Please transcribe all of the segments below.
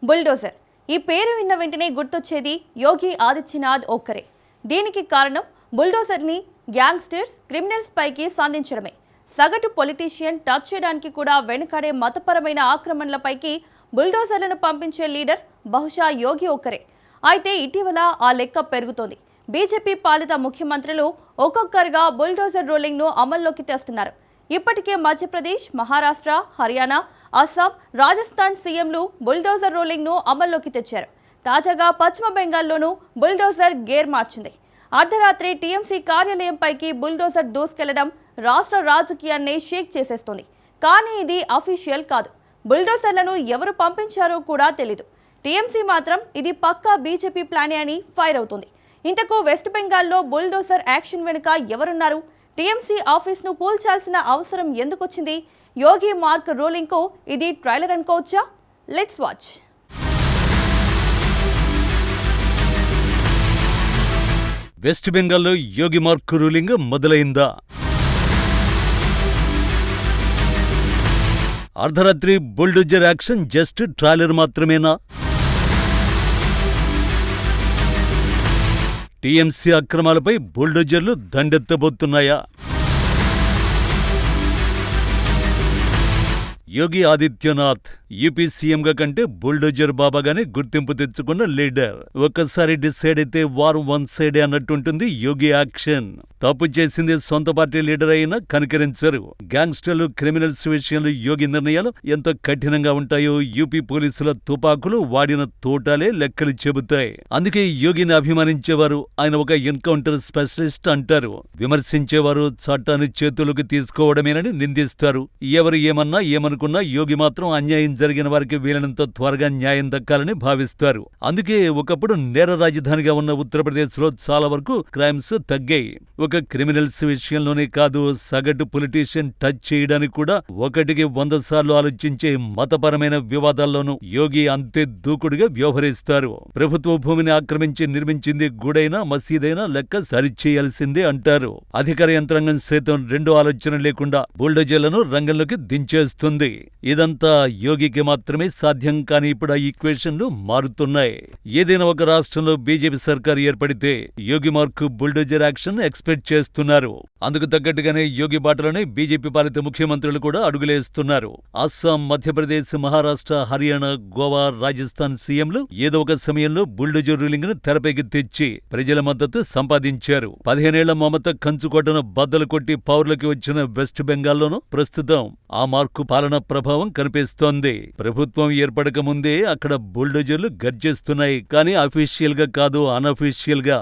Bulldozer. ఈ పేరు విన్న వెంటనే గుర్తొచ్చేది యోగి ఆదిత్యనాథ్ ఒక్కరే. దీనికి కారణం బుల్డోజర్ని గ్యాంగ్స్టర్స్, క్రిమినల్స్ పైకి సాధించడమే. సగటు పొలిటీషియన్ టచ్ చేయడానికి కూడా వెనుకాడే మతపరమైన ఆక్రమణలపైకి బుల్డోజర్లను పంపించే లీడర్ బహుశా యోగి ఒక్కరే. అయితే ఇటీవల ఆ లెక్క పెరుగుతోంది. బీజేపీ పాలిత ముఖ్యమంత్రులు ఒక్కొక్కరుగా బుల్డోజర్ రోలింగ్ను అమల్లోకి తెస్తున్నారు. ఇప్పటికే మధ్యప్రదేశ్, మహారాష్ట్ర, హర్యానా, అస్సాం, రాజస్థాన్ సీఎంలు బుల్డోజర్ రోలింగ్ను అమల్లోకి తెచ్చారు. తాజాగా పశ్చిమ బెంగాల్లోనూ బుల్డోజర్ గేర్ మార్చింది. అర్ధరాత్రి టీఎంసీ కార్యాలయంపైకి బుల్డోజర్ దూసుకెళ్లడం రాష్ట్ర రాజకీయాన్ని షేక్ చేసేస్తోంది. కానీ ఇది అఫీషియల్ కాదు. బుల్డోజర్లను ఎవరు పంపించారో కూడా తెలీదు. టీఎంసీ మాత్రం ఇది పక్కా బీజేపీ ప్లానే అని ఫైర్ అవుతుంది. ఇంతకు వెస్ట్ బెంగాల్లో బుల్డోజర్ యాక్షన్ వెనుక ఎవరున్నారు? టీఎంసీ ఆఫీస్ను కూల్చాల్సిన అవసరం ఎందుకొచ్చింది? యోగి మార్క్ రూలింగ్కు ఇది ట్రైలర్ అనుకోవచ్చా? Let's watch. వెస్ట్ బెంగాల్లో యోగి మార్క్ రూలింగ్ మొదలైందా? అర్ధరాత్రి బుల్డోజర్ యాక్షన్ జస్ట్ ట్రైలర్ మాత్రమేనా? టీఎంసీ అక్రమాలపై బుల్డోజర్లు దండెత్తబోతున్నాయా? యోగి ఆదిత్యనాథ్ యూపీ సీఎంగా కంటే బుల్డోజర్ బాబాగానే గుర్తింపు తెచ్చుకున్న లీడర్. ఒక్కసారి డిసైడ్ అయితే వారు వన్ సైడే అన్నట్టుంటుంది యోగి యాక్షన్. తప్పు చేసింది సొంత పార్టీ లీడర్ అయినా కనికరించరు. గ్యాంగ్స్టర్లు, క్రిమినల్స్ విషయంలో యోగి నిర్ణయాలు ఎంత కఠినంగా ఉంటాయో యూపీ పోలీసుల తుపాకులు వాడిన తోటాలే లెక్కలు చెబుతాయి. అందుకే యోగిని అభిమానించేవారు ఆయన ఒక ఎన్కౌంటర్ స్పెషలిస్ట్ అంటారు. విమర్శించేవారు చట్టాన్ని చేతులకు తీసుకోవడమేనని నిందిస్తారు. ఎవరు ఏమన్నా ఏమనుకున్నా యోగి మాత్రం అన్యాయం జరిగిన వారికి వీలైనంత త్వరగా న్యాయం దక్కాలని భావిస్తారు. అందుకే ఒకప్పుడు నేర రాజధానిగా ఉన్న ఉత్తరప్రదేశ్లో చాలా వరకు క్రైమ్స్ తగ్గాయి. ఒక క్రిమినల్స్ విషయంలోనే కాదు, సగటు పొలిటీషియన్ టచ్ చేయడానికి కూడా 100 సార్లు ఆలోచించే మతపరమైన వివాదాల్లోనూ యోగి అంతే దూకుడుగా వ్యవహరిస్తారు. ప్రభుత్వ భూమిని ఆక్రమించి నిర్మించింది గుడైనా మసీదైనా లెక్క సరిచేయాల్సిందే అంటారు. అధికార యంత్రాంగం సైతం రెండు ఆలోచన లేకుండా బుల్డోజర్లను రంగంలోకి దించేస్తుంది. ఇదంతా యోగికి మాత్రమే సాధ్యం. కానీ ఇప్పుడు ఆ ఈక్వేషన్లు మారుతున్నాయి. ఏదైనా ఒక రాష్ట్రంలో బీజేపీ సర్కారు ఏర్పడితే యోగి మార్క్ బుల్డోజర్ యాక్షన్ ఎక్స్పెక్ట్ చేస్తున్నారు. అందుకు తగ్గట్టుగానే యోగి బాటలోనే బీజేపీ పాలిత ముఖ్యమంత్రులు కూడా అడుగులేస్తున్నారు. అస్సాం, మధ్యప్రదేశ్, మహారాష్ట్ర, హర్యానా, గోవా, రాజస్థాన్ సీఎంలు ఏదో ఒక సమయంలో బుల్డోజర్ రూలింగ్ ను తెరపైకి తెచ్చి ప్రజల మద్దతు సంపాదించారు. 15 ఏళ్ల మమత కంచుకోటను బద్దలు కొట్టి పౌరులకి వచ్చిన వెస్ట్ బెంగాల్లోనూ ప్రస్తుతం ఆ మార్కు పాలన ప్రభావం కనిపిస్తోంది. ప్రభుత్వం ఏర్పడక ముందే అక్కడ బుల్డోజర్లు గర్జిస్తున్నాయి. కానీ అఫీషియల్ గా కాదు, అనఫీషియల్ గా.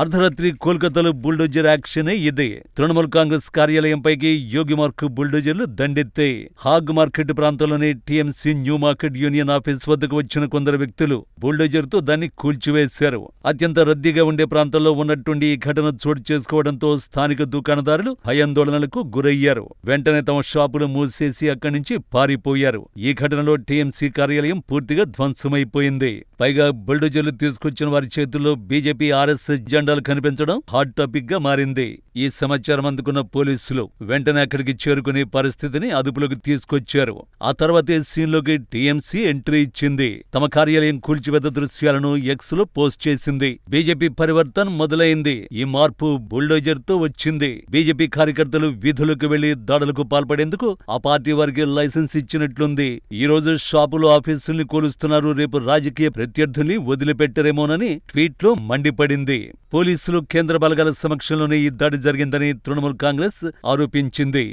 అర్ధరాత్రి కోల్కతాలో బుల్డోజర్ యాక్షనే ఇదే. తృణమూల్ కాంగ్రెస్ కార్యాలయంపైకి యోగి మార్క్ బుల్డోజర్లు దండెత్తాయి. హాగ్ మార్కెట్ ప్రాంతంలోని TMC new market union office వద్దకు వచ్చిన కొందరు వ్యక్తులు బుల్డోజర్తో దాన్ని కూల్చివేశారు. అత్యంత రద్దీగా ఉండే ప్రాంతంలో ఉన్నట్టుండి ఈ ఘటన చోటు చేసుకోవడంతో స్థానిక దుకాణదారులు భయాందోళనలకు గురయ్యారు. వెంటనే తమ షాపులు మూసేసి అక్కడి నుంచి పారిపోయారు. ఈ ఘటనలో టీఎంసీ కార్యాలయం పూర్తిగా ధ్వంసమైపోయింది. పైగా బుల్డోజర్లు తీసుకొచ్చిన వారి చేతుల్లో బీజేపీ, ఆర్ఎస్ఎస్ జెండాలు కనిపించడం హాట్ టాపిక్ గా మారింది. ఈ సమాచారం అందుకున్న పోలీసులు వెంటనే అక్కడికి చేరుకునే పరిస్థితిని అదుపులోకి తీసుకొచ్చారు. ఆ తర్వాతే సీన్లోకి టీఎంసీ ఎంట్రీ ఇచ్చింది. తమ కార్యాలయం కూల్చివేత దృశ్యాలను ఎక్స్ లో పోస్ట్ చేసింది. బీజేపీ పరివర్తన్ మొదలైంది. ఈ మార్పు బుల్డోజర్ తో వచ్చింది. బీజేపీ కార్యకర్తలు వీధులకు వెళ్లి దాడులకు పాల్పడేందుకు ఆ పార్టీ వారికి లైసెన్స్ ఇచ్చినట్లుంది. ఈ రోజు షాపులు, ఆఫీసుల్ని కూలుస్తున్నారు. రేపు రాజకీయ ప్రత్యర్థుల్ని వదిలిపెట్టరేమోనని ట్వీట్ లో మండిపడింది. పోలీసులు, కేంద్ర బలగాల సమక్షంలోనే ఈ దాడి జరిగిందని తృణమూల్ కాంగ్రెస్ ఆరోపించింది.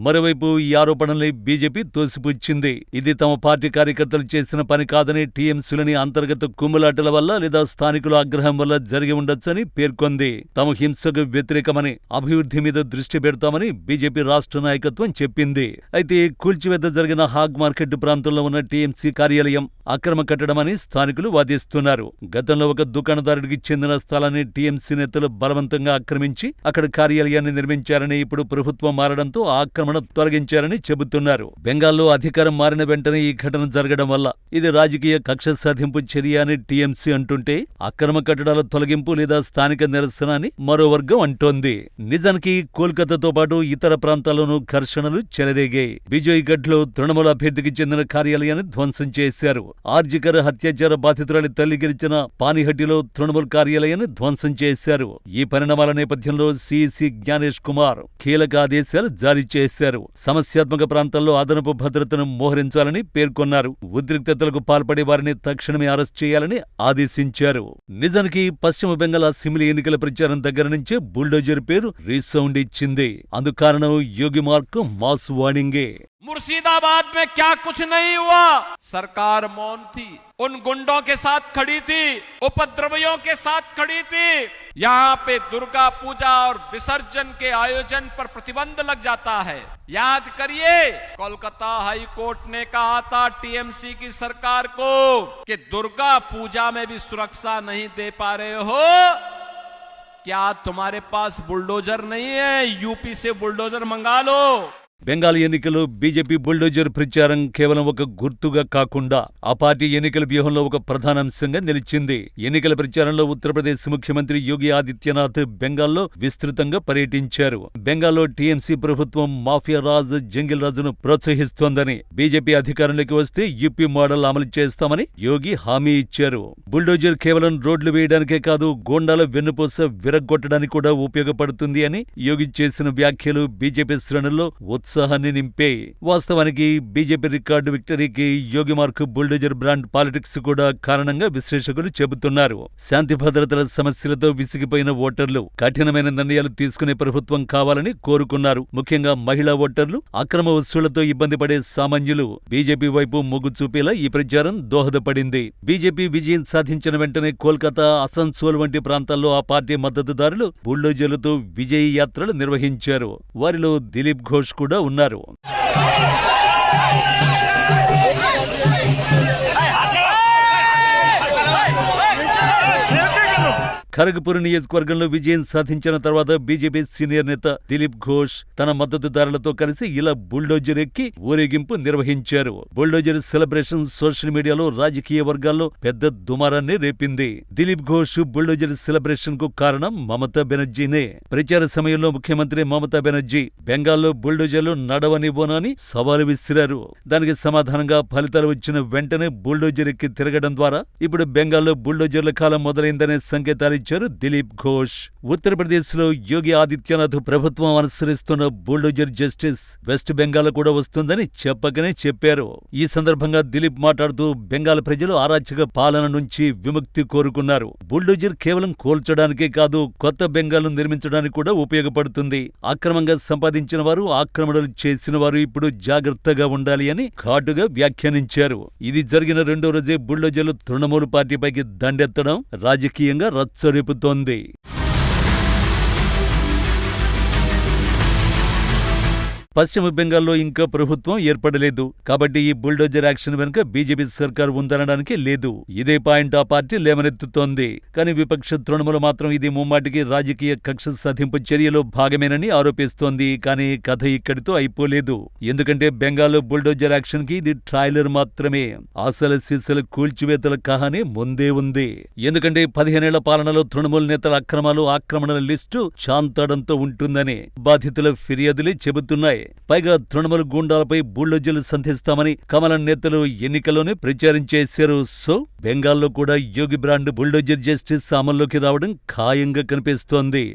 మరోవైపు ఈ ఆరోపణల్ని బీజేపీ తోసిపుచ్చింది. ఇది తమ పార్టీ కార్యకర్తలు చేసిన పని కాదని, టీఎంసీలోని అంతర్గత కుమ్ములాటల వల్ల లేదా స్థానికుల ఆగ్రహం వల్ల జరిగి ఉండొచ్చని పేర్కొంది. తాము హింసకు వ్యతిరేకమని, అభివృద్ధి మీద దృష్టి పెడతామని బీజేపీ రాష్ట్ర నాయకత్వం చెప్పింది. అయితే కూల్చివేత జరిగిన హాగ్ మార్కెట్ ప్రాంతంలో ఉన్న టీఎంసీ కార్యాలయం అక్రమ కట్టడమని స్థానికులు వాదిస్తున్నారు. గతంలో ఒక దుకాణదారుడికి చెందిన స్థలాన్ని టీఎంసీ నేతలు బలవంతంగా ఆక్రమించి అక్కడ కార్యాలయాన్ని నిర్మించారని, ఇప్పుడు ప్రభుత్వం మారడంతో ఆక్రమణ ఆక్రమణ తొలగించారని చెబుతున్నారు. బెంగాల్లో అధికారం మారిన వెంటనే ఈ ఘటన జరగడం వల్ల ఇది రాజకీయ కక్ష సాధింపు చర్య అని టీఎంసీ అంటుంటే, అక్రమ కట్టడాల తొలగింపు లేదా స్థానిక నిరసన అని మరో వర్గం అంటోంది. నిజానికి కోల్కతాతో పాటు ఇతర ప్రాంతాల్లోనూ ఘర్షణలు చెలరేగాయి. బిజోయ్గఢ్లో తృణమూల అభ్యర్థికి చెందిన కార్యాలయాన్ని ధ్వంసం చేశారు. ఆర్జికర్ హత్యాచార బాధితురాలి తల్లి గెలిచిన పానిహట్టిలో తృణమూల్ కార్యాలయాన్ని ధ్వంసం చేశారు. ఈ పరిణామాల నేపథ్యంలో సిఇసి జ్ఞానేష్ కుమార్ కీలక ఆదేశాలు జారీ చేశారు. సమస్యాత్మక ప్రాంతాల్లో అదనపు భద్రతను మోహరించాలని పేర్కొన్నారు. ఉద్రిక్తతలకు పాల్పడే వారిని తక్షణమే అరెస్ట్ చేయాలని ఆదేశించారు. నిజానికి పశ్చిమ బెంగాల్ అసెంబ్లీ ఎన్నికల ప్రచారం దగ్గర నుంచే బుల్డోజర్ పేరు రీసౌండ్ ఇచ్చింది. అందుకు కారణం యోగి మార్క్ మాస్ వార్నింగే. मुर्शिदाबाद में क्या कुछ नहीं हुआ, सरकार मौन थी, उन गुंडों के साथ खड़ी थी, उपद्रवियों के साथ खड़ी थी। यहाँ पे दुर्गा पूजा और विसर्जन के आयोजन पर प्रतिबंध लग जाता है। याद करिए, कोलकाता हाई कोर्ट ने कहा था टीएमसी की सरकार को कि दुर्गा पूजा में भी सुरक्षा नहीं दे पा रहे हो, क्या तुम्हारे पास बुलडोजर नहीं है, यूपी से बुलडोजर मंगा लो। బెంగాల్ ఎన్నికల్లో బీజేపీ బుల్డోజర్ ప్రచారం కేవలం ఒక గుర్తుగా కాకుండా ఆ పార్టీ ఎన్నికల వ్యూహంలో ఒక ప్రధాన అంశంగా నిలిచింది. ఎన్నికల ప్రచారంలో ఉత్తరప్రదేశ్ ముఖ్యమంత్రి యోగి ఆదిత్యనాథ్ బెంగాల్లో విస్తృతంగా పర్యటించారు. బెంగాల్లో టీఎంసీ ప్రభుత్వం మాఫియా రాజ్, జంగిల్ రాజును ప్రోత్సహిస్తోందని, బీజేపీ అధికారంలోకి వస్తే యూపీ మోడల్ అమలు చేస్తామని యోగి హామీ ఇచ్చారు. బుల్డోజర్ కేవలం రోడ్లు వేయడానికే కాదు, గోండాల వెన్నుపూస విరగ్గొట్టడానికి కూడా ఉపయోగపడుతుంది అని యోగి చేసిన వ్యాఖ్యలు బీజేపీ శ్రేణుల్లో ఉత్సాహాన్ని నింపే. వాస్తవానికి బీజేపీ రికార్డు విక్టరీకి యోగి మార్క్ బుల్డోజర్ బ్రాండ్ పాలిటిక్స్ కూడా కారణంగా విశ్లేషకులు చెబుతున్నారు. శాంతి భద్రతల సమస్యలతో విసిగిపోయిన ఓటర్లు కఠినమైన నిర్ణయాలు తీసుకునే ప్రభుత్వం కావాలని కోరుకున్నారు. ముఖ్యంగా మహిళా ఓటర్లు, అక్రమ వసూళ్లతో ఇబ్బంది పడే సామాన్యులు బీజేపీ వైపు మొగ్గు చూపేలా ఈ ప్రచారం దోహదపడింది. బీజేపీ విజయం సాధించిన వెంటనే కోల్కతా, అసన్సోల్ వంటి ప్రాంతాల్లో ఆ పార్టీ మద్దతుదారులు బుల్డోజర్లతో విజయ యాత్రలు నిర్వహించారు. వారిలో దిలీప్ ఘోష్ కూడా ఉన్నారు. ఖరగ్పూర్ నియోజకవర్గంలో విజయం సాధించిన తర్వాత బీజేపీ సీనియర్ నేత దిలీప్ ఘోష్ తన మద్దతుదారులతో కలిసి ఇలా బుల్డోజర్ ఎక్కి ఊరేగింపు నిర్వహించారు. బుల్డోజర్ సెలబ్రేషన్ సోషల్ మీడియాలో రాజకీయ వర్గాల్లో పెద్ద దుమారాన్ని రేపింది. దిలీప్ ఘోష్ బుల్డోజర్ సెలబ్రేషన్ కు కారణం మమతా బెనర్జీనే. ప్రచార సమయంలో ముఖ్యమంత్రి మమతా బెనర్జీ బెంగాల్లో బుల్డోజర్లు నడవనివ్వనని సవాలు విసిరారు. దానికి సమాధానంగా ఫలితాలు వచ్చిన వెంటనే బుల్డోజర్ ఎక్కి తిరగడం ద్వారా ఇప్పుడు బెంగాల్లో బుల్డోజర్ల కాలం మొదలైందనే సంకేతాలు దిలీప్ ఘోష్. ఉత్తరప్రదేశ్ లో యోగి ఆదిత్యనాథ్ ప్రభుత్వం అనుసరిస్తున్న బుల్డోజర్ జస్టిస్ వెస్ట్ బెంగాల్ కూడా వస్తుందని చెప్పకనే చెప్పారు. ఈ సందర్భంగా దిలీప్ మాట్లాడుతూ బెంగాల్ ప్రజలు అరాచక పాలన నుంచి విముక్తి కోరుకున్నారు. బుల్డోజర్ కేవలం కోల్చడానికే కాదు, కొత్త బెంగాల్ నిర్మించడానికి కూడా ఉపయోగపడుతుంది. అక్రమంగా సంపాదించిన వారు, ఆక్రమణలు చేసిన వారు ఇప్పుడు జాగ్రత్తగా ఉండాలి అని ఘాటుగా వ్యాఖ్యానించారు. ఇది జరిగిన రెండో రోజే బుల్డోజర్లు తృణమూల్ పార్టీపైకి దండెత్తడం రాజకీయంగా రచ్చరేపుతోంది. పశ్చిమ బెంగాల్లో ఇంకా ప్రభుత్వం ఏర్పడలేదు కాబట్టి ఈ బుల్డోజర్ యాక్షన్ వెనుక బీజేపీ సర్కారు ఉందనడానికి లేదు. ఇదే పాయింట్ ఆ పార్టీ లేవనెత్తుతోంది. కానీ విపక్ష తృణమూల మాత్రం ఇది ముమ్మాటికి రాజకీయ కక్ష సాధింపు చర్యలో భాగమేనని ఆరోపిస్తోంది. కానీ కథ ఇక్కడితో అయిపోలేదు. ఎందుకంటే బెంగాల్లో బుల్డోజర్ యాక్షన్ కి ఇది ట్రైలర్ మాత్రమే. ఆశల సీసల కూల్చివేతల కహాని ముందే ఉంది. ఎందుకంటే 15 ఏళ్ల పాలనలో తృణమూల్ నేతల అక్రమాలు, ఆక్రమణల లిస్టు చాంతాడంతో ఉంటుందని బాధితుల ఫిర్యాదులే చెబుతున్నాయి. పైగా తృణమూల్ గూండాలపై బుల్డోజర్లు సంధిస్తామని కమలం నేతలు ఎన్నికల్లోనే ప్రచారం చేశారు. సో బెంగాల్లో కూడా యోగి బ్రాండ్ బుల్డోజర్ జస్టిస్ అమల్లోకి రావడం ఖాయంగా కనిపిస్తోంది.